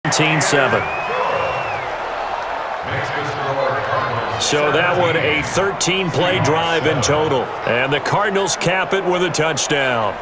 17-7. So that one a 13-play drive in total. And the Cardinals cap it with a touchdown.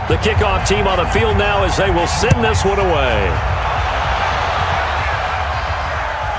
The kickoff team on the field now as they will send this one away.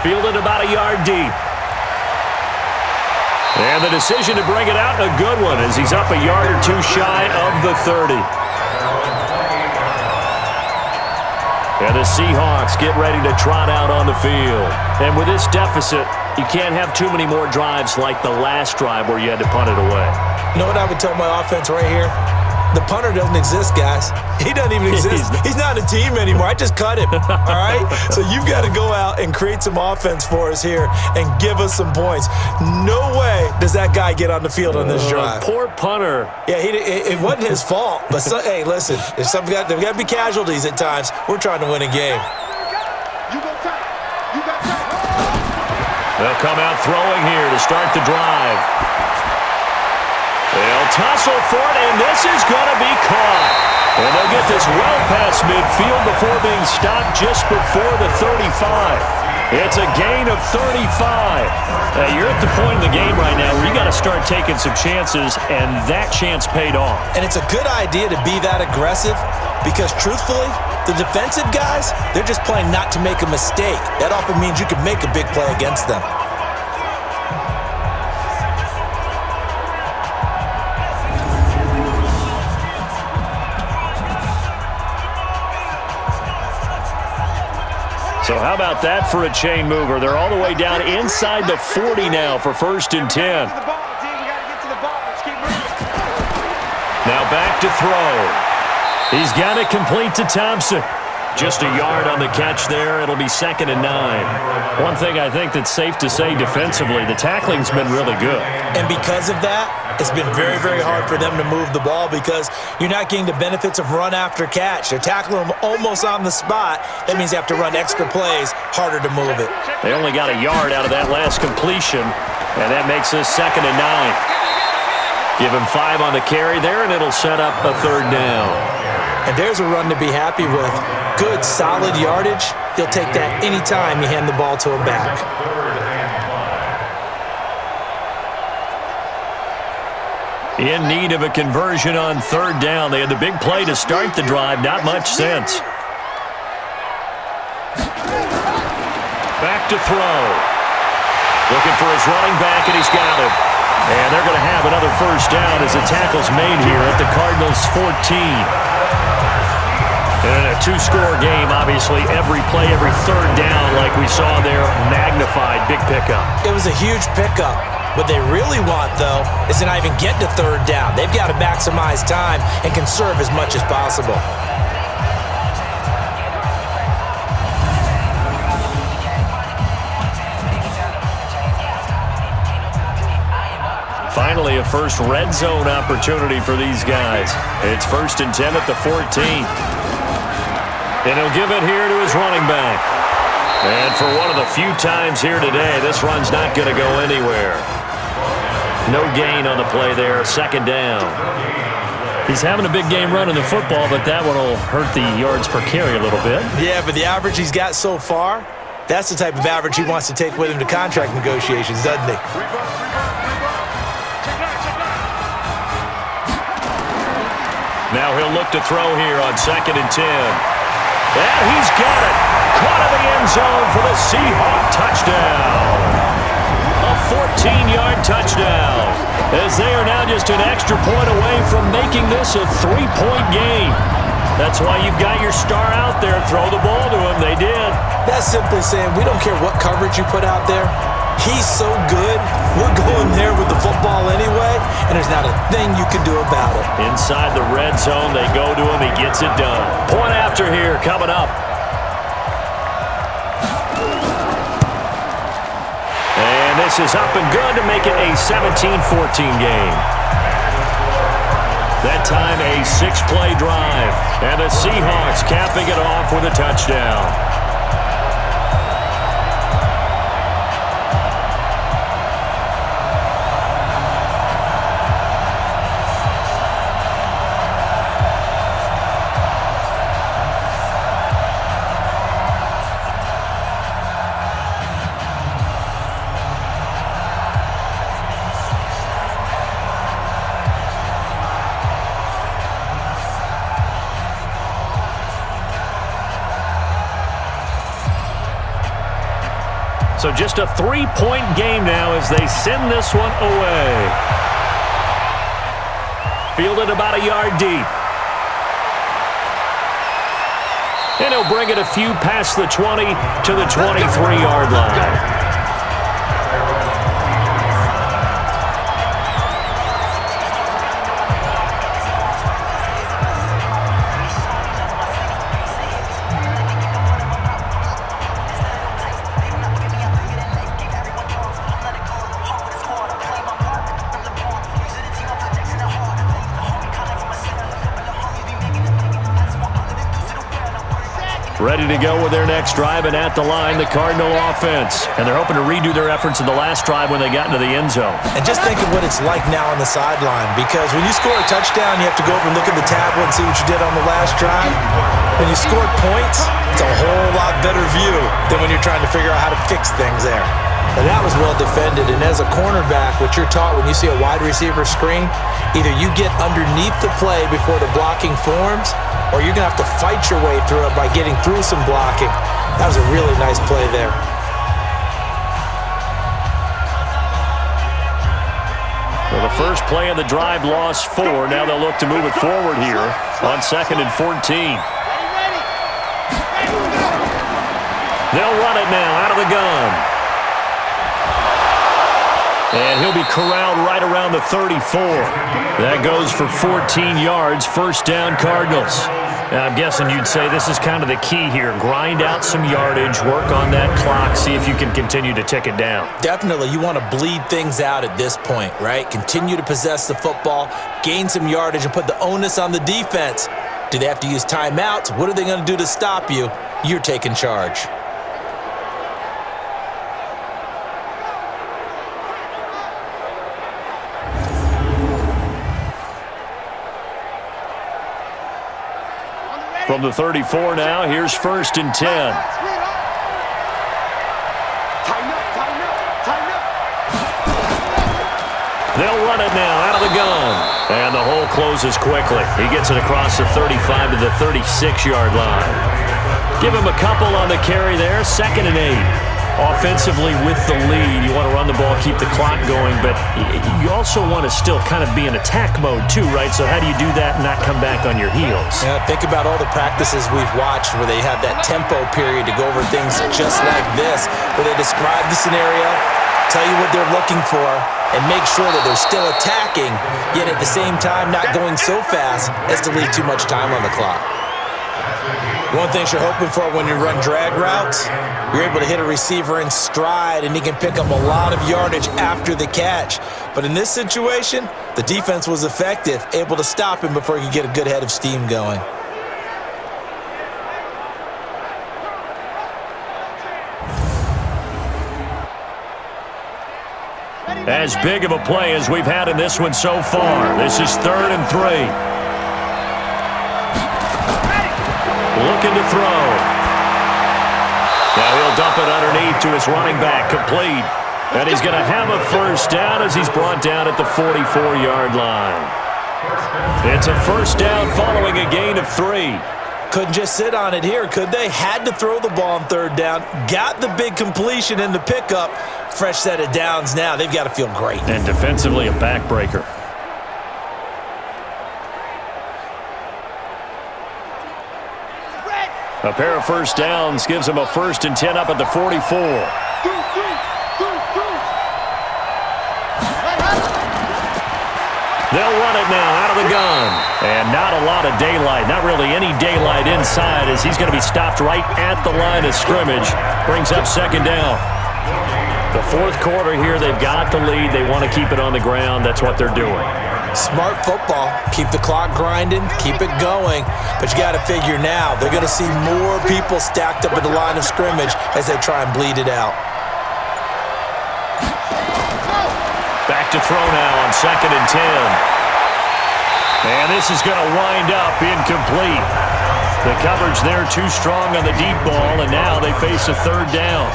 Fielded about a yard deep. And the decision to bring it out, a good one, as he's up a yard or two shy of the 30. And the Seahawks get ready to trot out on the field. And with this deficit, you can't have too many more drives like the last drive where you had to punt it away. You know what I would tell my offense right here? The punter doesn't exist, guys. He doesn't even exist. He's not a team anymore. I just cut him, all right? So you've got to go out and create some offense for us here and give us some points. No way does that guy get on the field on this drive. Poor punter. Yeah, it wasn't his fault. But, hey, listen, there's got to be casualties at times. We're trying to win a game. They'll come out throwing here to start the drive. They'll tussle for it, and this is going to be caught. And they'll get this well past midfield before being stopped just before the 35. It's a gain of 35. You're at the point in the game right now where you got to start taking some chances, and that chance paid off. And it's a good idea to be that aggressive because, truthfully, the defensive guys, they're just playing not to make a mistake. That often means you can make a big play against them. So how about that for a chain mover? They're all the way down inside the 40 now for 1st and 10. Now back to throw. He's got it complete to Thompson. Just a yard on the catch there. It'll be 2nd and 9. One thing I think that's safe to say defensively, the tackling's been really good. And because of that, it's been very, very hard for them to move the ball because you're not getting the benefits of run after catch. They're tackling them almost on the spot. That means you have to run extra plays, harder to move it. They only got a yard out of that last completion, and that makes this 2nd and 9. Give him 5 on the carry there, and it'll set up a 3rd down. And there's a run to be happy with. Good, solid yardage. He'll take that anytime you hand the ball to a back. In need of a conversion on 3rd down. They had the big play to start the drive. Not much sense. Back to throw. Looking for his running back, and he's got it. And they're going to have another 1st down as the tackle's made here at the Cardinals' 14. In a 2-score game, obviously, every play, every 3rd down, like we saw there, magnified, big pickup. It was a huge pickup. What they really want, though, is to not even get to 3rd down. They've got to maximize time and conserve as much as possible. Finally, a first red zone opportunity for these guys. It's 1st and 10 at the 14. And he'll give it here to his running back. And for one of the few times here today, this run's not going to go anywhere. No gain on the play there, 2nd down. He's having a big game running the football, but that one will hurt the yards per carry a little bit. Yeah, but the average he's got so far, that's the type of average he wants to take with him to contract negotiations, doesn't he? Now he'll look to throw here on 2nd and 10. And he's got it. Caught in the end zone for the Seahawk touchdown. A 14-yard touchdown. As they are now just an extra point away from making this a 3-point game. That's why you've got your star out there. Throw the ball to him. They did. That's simply saying we don't care what coverage you put out there. He's so good. We're going there with the football anyway, and there's not a thing you can do about it. Inside the red zone, they go to him. He gets it done. Point after here coming up. And this is up and good to make it a 17-14 game. That time a 6-play drive. And the Seahawks capping it off with a touchdown. So just a 3-point game now as they send this one away. Fielded about a yard deep. And he'll bring it a few past the 20 to the 23-yard line. Ready to go with their next drive, and at the line, the Cardinal offense. And they're hoping to redo their efforts in the last drive when they got into the end zone. And just think of what it's like now on the sideline, because when you score a touchdown, you have to go over and look at the tablet and see what you did on the last drive. When you score points, it's a whole lot better view than when you're trying to figure out how to fix things there. And that was well defended. And as a cornerback, what you're taught when you see a wide receiver screen, either you get underneath the play before the blocking forms, or you're going to have to fight your way through it by getting through some blocking. That was a really nice play there. Well, the first play of the drive lost 4. Now they'll look to move it forward here on 2nd and 14. They'll run it now out of the gun. And he'll be corralled right around the 34. That goes for 14 yards, first down Cardinals. Now, I'm guessing you'd say this is kind of the key here. Grind out some yardage, work on that clock, see if you can continue to tick it down. Definitely. You want to bleed things out at this point, right? Continue to possess the football, gain some yardage, and put the onus on the defense. Do they have to use timeouts? What are they going to do to stop you? You're taking charge. From the 34 now, here's 1st and 10. They'll run it now out of the gun. And the hole closes quickly. He gets it across the 35 to the 36-yard line. Give him a couple on the carry there, 2nd and 8. Offensively with the lead, you want to run the ball, keep the clock going, but you also want to still kind of be in attack mode too, right? So how do you do that and not come back on your heels? Yeah, think about all the practices we've watched where they have that tempo period to go over things just like this, where they describe the scenario, tell you what they're looking for, and make sure that they're still attacking, yet at the same time not going so fast as to leave too much time on the clock. One thing you're hoping for when you run drag routes, you're able to hit a receiver in stride and he can pick up a lot of yardage after the catch. But in this situation, the defense was effective, able to stop him before he could get a good head of steam going. As big of a play as we've had in this one so far. This is 3rd and 3. Looking to throw. Now he'll dump it underneath to his running back, complete. And he's going to have a first down as he's brought down at the 44-yard line. It's a first down following a gain of 3. Couldn't just sit on it here, could they? Had to throw the ball on 3rd down. Got the big completion in the pickup. Fresh set of downs now. They've got to feel great. And defensively a backbreaker. A pair of first downs gives him a 1st and 10 up at the 44. They'll run it now out of the gun. And not a lot of daylight, not really any daylight inside as he's going to be stopped right at the line of scrimmage. Brings up second down. The fourth quarter here, they've got the lead. They want to keep it on the ground. That's what they're doing. Smart football. Keep the clock grinding, keep it going. But you got to figure now, they're going to see more people stacked up at the line of scrimmage as they try and bleed it out. Back to throw now on 2nd and 10. And this is going to wind up incomplete. The coverage there too strong on the deep ball, and now they face a third down.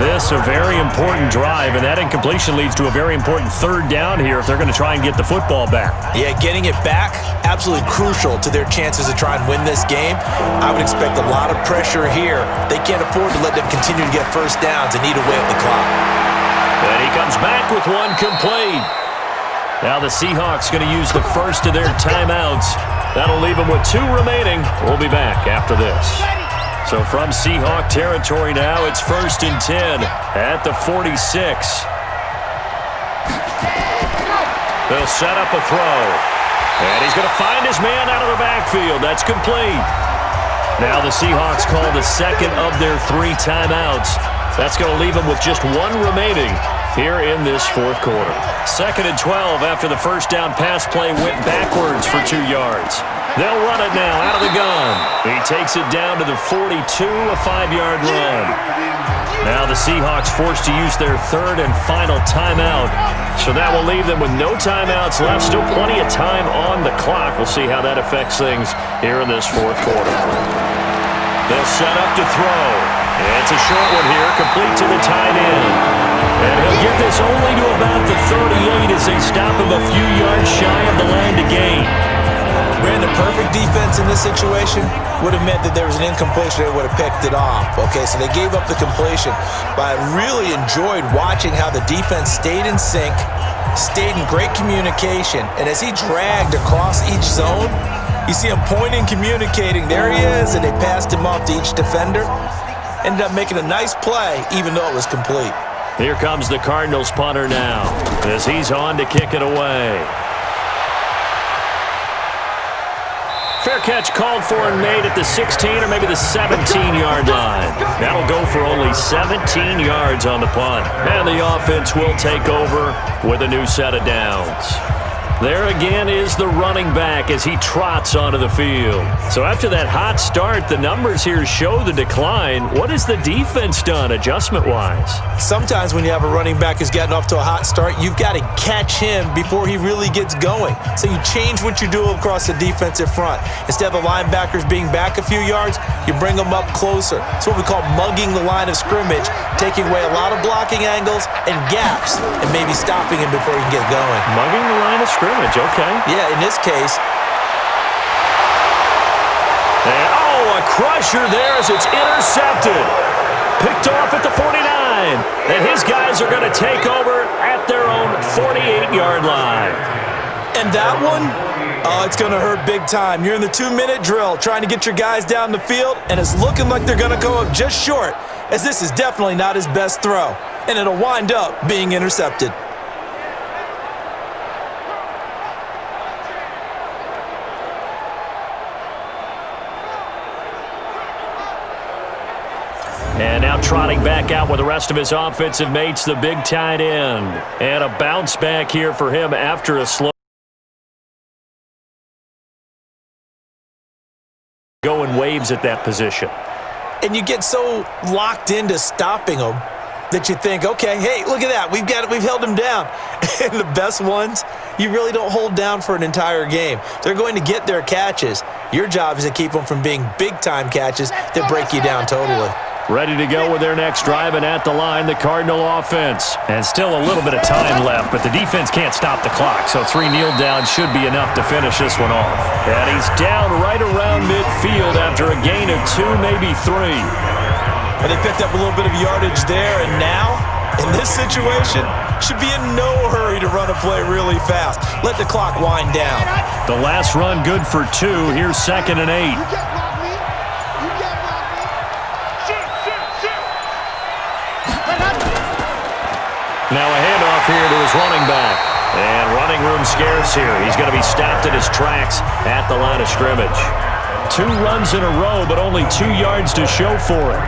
This a very important drive, and that incompletion leads to a very important third down here if they're going to try and get the football back. Yeah, getting it back, absolutely crucial to their chances to try and win this game. I would expect a lot of pressure here. They can't afford to let them continue to get first downs and eat away at the clock. And he comes back with one complete. Now the Seahawks going to use the first of their timeouts. That'll leave them with 2 remaining. We'll be back after this. So from Seahawk territory now, it's 1st and 10 at the 46. They'll set up a throw. And he's going to find his man out of the backfield. That's complete. Now the Seahawks call the second of their 3 timeouts. That's going to leave them with just 1 remaining here in this fourth quarter. 2nd and 12 after the first down pass play went backwards for 2 yards. They'll run it now out of the gun. He takes it down to the 42, a 5-yard run. Now the Seahawks forced to use their 3rd and final timeout. So that will leave them with no timeouts left. Still plenty of time on the clock. We'll see how that affects things here in this fourth quarter. They'll set up to throw. It's a short one here, complete to the tight end. And he'll get this only to about the 38 as they stop him a few yards shy of the line to gain. Ran the perfect defense in this situation would have meant that there was an incompletion. They would have picked it off. Okay, so they gave up the completion. But I really enjoyed watching how the defense stayed in sync, stayed in great communication, and as he dragged across each zone, you see him pointing, communicating. There he is, and they passed him off to each defender. Ended up making a nice play, even though it was complete. Here comes the Cardinals punter now as he's on to kick it away. Fair catch called for and made at the 16 or maybe the 17-yard line. That'll go for only 17 yards on the punt. And the offense will take over with a new set of downs. There again is the running back as he trots onto the field. So after that hot start, the numbers here show the decline. What has the defense done adjustment-wise? Sometimes when you have a running back who's gotten off to a hot start, you've got to catch him before he really gets going. So you change what you do across the defensive front. Instead of the linebackers being back a few yards, you bring them up closer. It's what we call mugging the line of scrimmage, taking away a lot of blocking angles and gaps and maybe stopping him before he can get going. Mugging the line of scrimmage. Okay. Yeah, in this case. And, oh, a crusher there as it's intercepted. Picked off at the 49. And his guys are going to take over at their own 48-yard line. And that one, oh, it's going to hurt big time. You're in the 2-minute drill trying to get your guys down the field, and it's looking like they're going to go up just short, as this is definitely not his best throw. And it'll wind up being intercepted. And now trotting back out with the rest of his offensive mates, the big tight end. And a bounce back here for him after a slow go in waves at that position. And you get so locked into stopping them that you think, okay, hey, look at that. We've held him down. And the best ones, you really don't hold down for an entire game. They're going to get their catches. Your job is to keep them from being big-time catches that break you down totally. Ready to go with their next drive, and at the line, the Cardinal offense. And still a little bit of time left, but the defense can't stop the clock, so 3 kneel downs should be enough to finish this one off. And he's down right around midfield after a gain of 2, maybe 3. And they picked up a little bit of yardage there, and now, in this situation, should be in no hurry to run a play really fast. Let the clock wind down. The last run good for 2. Here's 2nd and 8. Now a handoff here to his running back. And running room scarce here. He's going to be stopped in his tracks at the line of scrimmage. 2 runs in a row, but only 2 yards to show for it.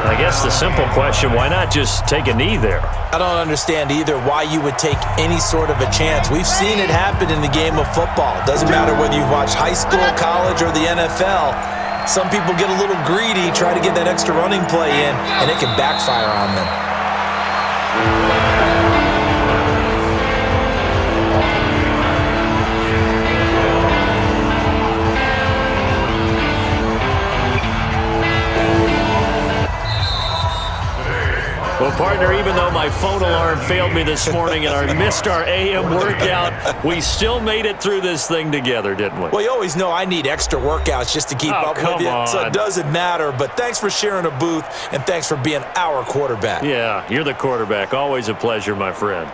I guess the simple question, why not just take a knee there? I don't understand either why you would take any sort of a chance. We've seen it happen in the game of football. Doesn't matter whether you've watched high school, college, or the NFL. Some people get a little greedy, try to get that extra running play in, and it can backfire on them. Well, partner, even though my phone alarm failed me this morning and I missed our AM workout, we still made it through this thing together, didn't we? Well, you always know I need extra workouts just to keep up with you, so it doesn't matter. But thanks for sharing a booth, and thanks for being our quarterback. Yeah, you're the quarterback. Always a pleasure, my friend.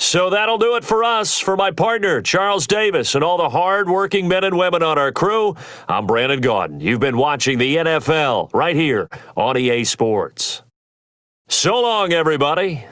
So that'll do it for us. For my partner, Charles Davis, and all the hard-working men and women on our crew, I'm Brandon Gaudin. You've been watching the NFL right here on EA Sports. So long, everybody.